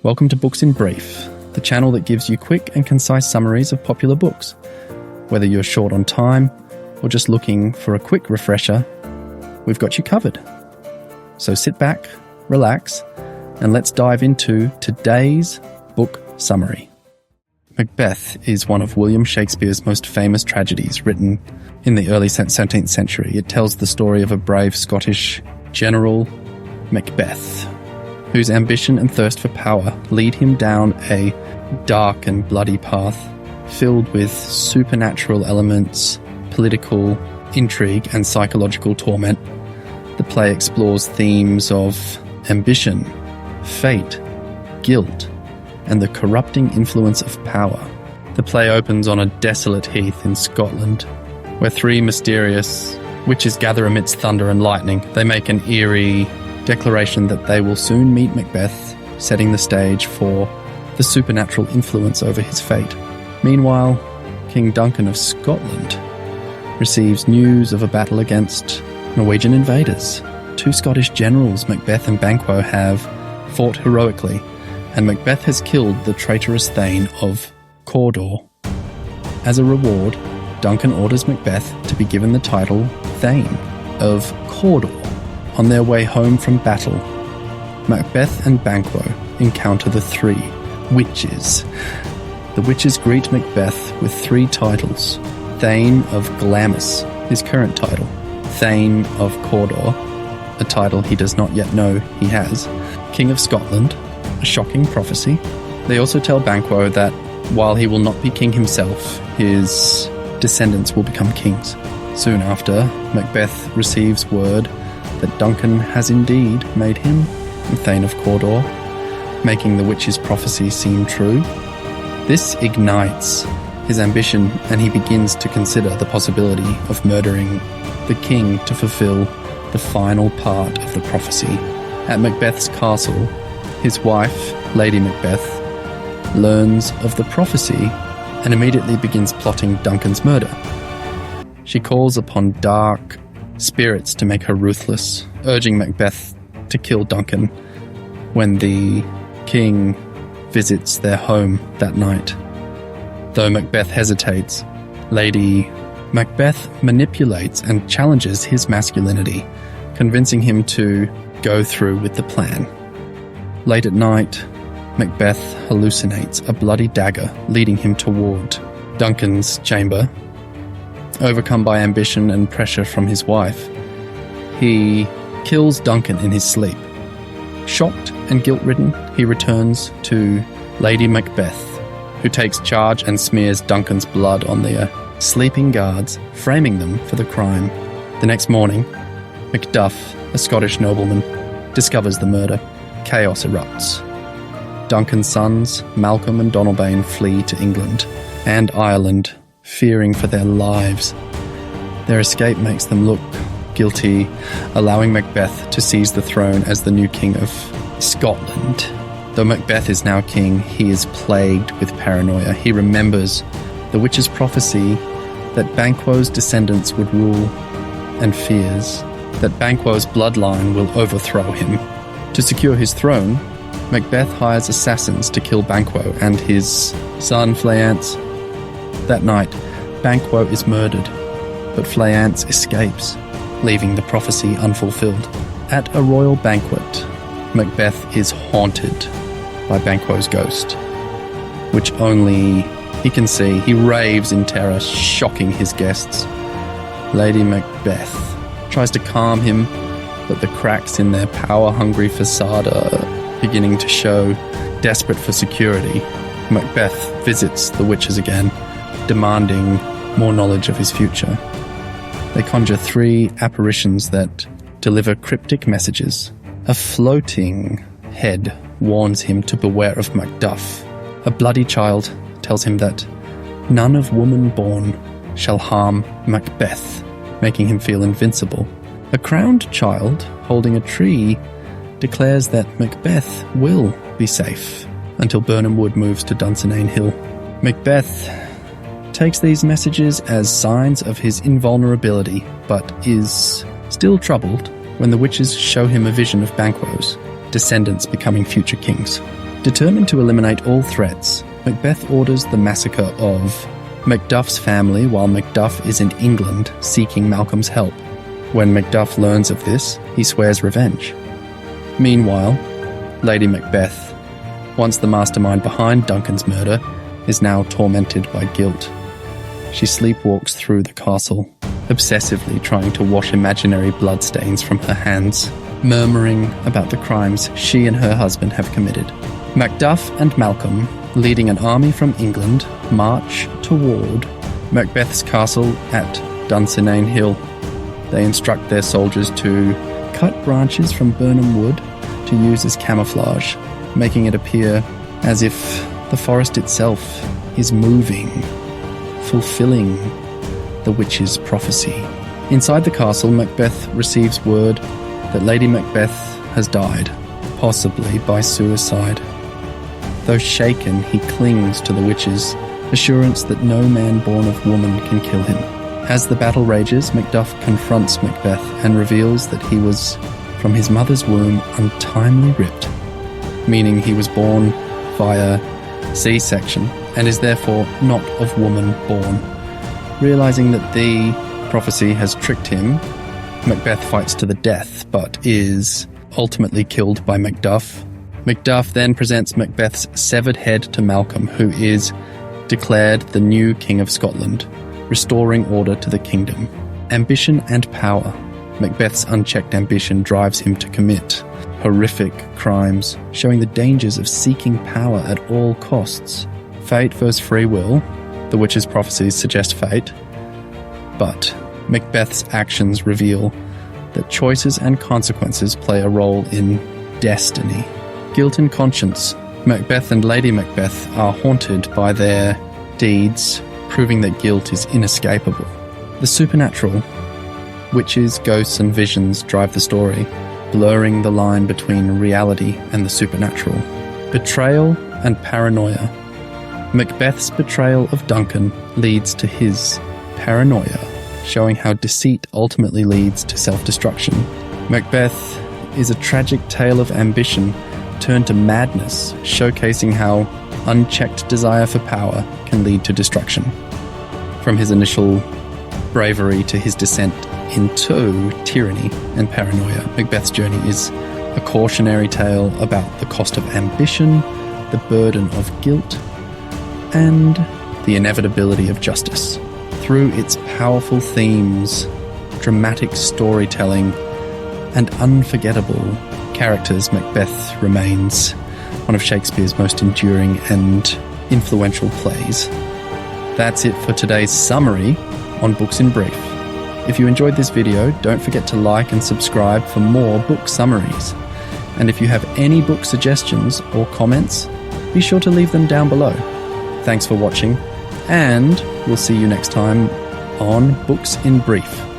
Welcome to Books in Brief, the channel that gives you quick and concise summaries of popular books. Whether you're short on time or just looking for a quick refresher, we've got you covered. So sit back, relax, and let's dive into today's book summary. Macbeth is one of William Shakespeare's most famous tragedies, written in the early 17th century. It tells the story of a brave Scottish general, Macbeth, whose ambition and thirst for power lead him down a dark and bloody path filled with supernatural elements, political intrigue, and psychological torment. The play explores themes of ambition, fate, guilt, and the corrupting influence of power. The play opens on a desolate heath in Scotland, where three mysterious witches gather amidst thunder and lightning. They make an eerie declaration that they will soon meet Macbeth, setting the stage for the supernatural influence over his fate. Meanwhile, King Duncan of Scotland receives news of a battle against Norwegian invaders. Two Scottish generals, Macbeth and Banquo, have fought heroically, and Macbeth has killed the traitorous Thane of Cawdor. As a reward, Duncan orders Macbeth to be given the title Thane of Cawdor. On their way home from battle, Macbeth and Banquo encounter the three witches. The witches greet Macbeth with three titles: Thane of Glamis, his current title; Thane of Cawdor, a title he does not yet know he has; King of Scotland, a shocking prophecy. They also tell Banquo that while he will not be king himself, his descendants will become kings. Soon after, Macbeth receives word that Duncan has indeed made him Thane of Cawdor, making the witch's prophecy seem true. This ignites his ambition, and he begins to consider the possibility of murdering the king to fulfill the final part of the prophecy. At Macbeth's castle, his wife, Lady Macbeth, learns of the prophecy and immediately begins plotting Duncan's murder. She calls upon dark spirits to make her ruthless, urging Macbeth to kill Duncan when the king visits their home that night. Though Macbeth hesitates, Lady Macbeth manipulates and challenges his masculinity, convincing him to go through with the plan. Late at night, Macbeth hallucinates a bloody dagger leading him toward Duncan's chamber. Overcome by ambition and pressure from his wife, he kills Duncan in his sleep. Shocked and guilt-ridden, he returns to Lady Macbeth, who takes charge and smears Duncan's blood on their sleeping guards, framing them for the crime. The next morning, Macduff, a Scottish nobleman, discovers the murder. Chaos erupts. Duncan's sons, Malcolm and Donalbain, flee to England and Ireland, fearing for their lives. Their escape makes them look guilty, allowing Macbeth to seize the throne as the new king of Scotland. Though Macbeth is now king, he is plagued with paranoia. He remembers the witch's prophecy that Banquo's descendants would rule, and fears that Banquo's bloodline will overthrow him. To secure his throne, Macbeth hires assassins to kill Banquo and his son Fleance. That night, Banquo is murdered, but Fleance escapes, leaving the prophecy unfulfilled. At a royal banquet, Macbeth is haunted by Banquo's ghost, which only he can see. He raves in terror, shocking his guests. Lady Macbeth tries to calm him, but the cracks in their power-hungry facade are beginning to show. Desperate for security, Macbeth visits the witches again, demanding more knowledge of his future. They conjure three apparitions that deliver cryptic messages. A floating head warns him to beware of Macduff. A bloody child tells him that none of woman born shall harm Macbeth, making him feel invincible. A crowned child holding a tree declares that Macbeth will be safe until Birnam Wood moves to Dunsinane Hill. Macbeth takes these messages as signs of his invulnerability, but is still troubled when the witches show him a vision of Banquo's descendants becoming future kings. Determined to eliminate all threats, Macbeth orders the massacre of Macduff's family while Macduff is in England seeking Malcolm's help. When Macduff learns of this, he swears revenge. Meanwhile, Lady Macbeth, once the mastermind behind Duncan's murder, is now tormented by guilt. She sleepwalks through the castle, obsessively trying to wash imaginary bloodstains from her hands, murmuring about the crimes she and her husband have committed. Macduff and Malcolm, leading an army from England, march toward Macbeth's castle at Dunsinane Hill. They instruct their soldiers to cut branches from Burnham Wood to use as camouflage, making it appear as if the forest itself is moving, fulfilling the witch's prophecy. Inside the castle, Macbeth receives word that Lady Macbeth has died, possibly by suicide. Though shaken, he clings to the witch's assurance that no man born of woman can kill him. As the battle rages, Macduff confronts Macbeth and reveals that he was, from his mother's womb, untimely ripped, meaning he was born via C-section and is therefore not of woman born. Realizing that the prophecy has tricked him, Macbeth fights to the death, but is ultimately killed by Macduff. Macduff then presents Macbeth's severed head to Malcolm, who is declared the new King of Scotland, restoring order to the kingdom. Ambition and power. Macbeth's unchecked ambition drives him to commit horrific crimes, showing the dangers of seeking power at all costs. Fate versus free will. The witch's prophecies suggest fate, but Macbeth's actions reveal that choices and consequences play a role in destiny. Guilt and conscience. Macbeth and Lady Macbeth are haunted by their deeds, proving that guilt is inescapable. The supernatural. Witches, ghosts, and visions drive the story, blurring the line between reality and the supernatural. Betrayal and paranoia. Macbeth's betrayal of Duncan leads to his paranoia, showing how deceit ultimately leads to self-destruction. Macbeth is a tragic tale of ambition turned to madness, showcasing how unchecked desire for power can lead to destruction. From his initial bravery to his descent into tyranny and paranoia, Macbeth's journey is a cautionary tale about the cost of ambition, the burden of guilt, and the inevitability of justice. Through its powerful themes, dramatic storytelling, and unforgettable characters, Macbeth remains one of Shakespeare's most enduring and influential plays. That's it for today's summary on Books in Brief. If you enjoyed this video, don't forget to like and subscribe for more book summaries. And if you have any book suggestions or comments, be sure to leave them down below. Thanks for watching, and we'll see you next time on Books in Brief.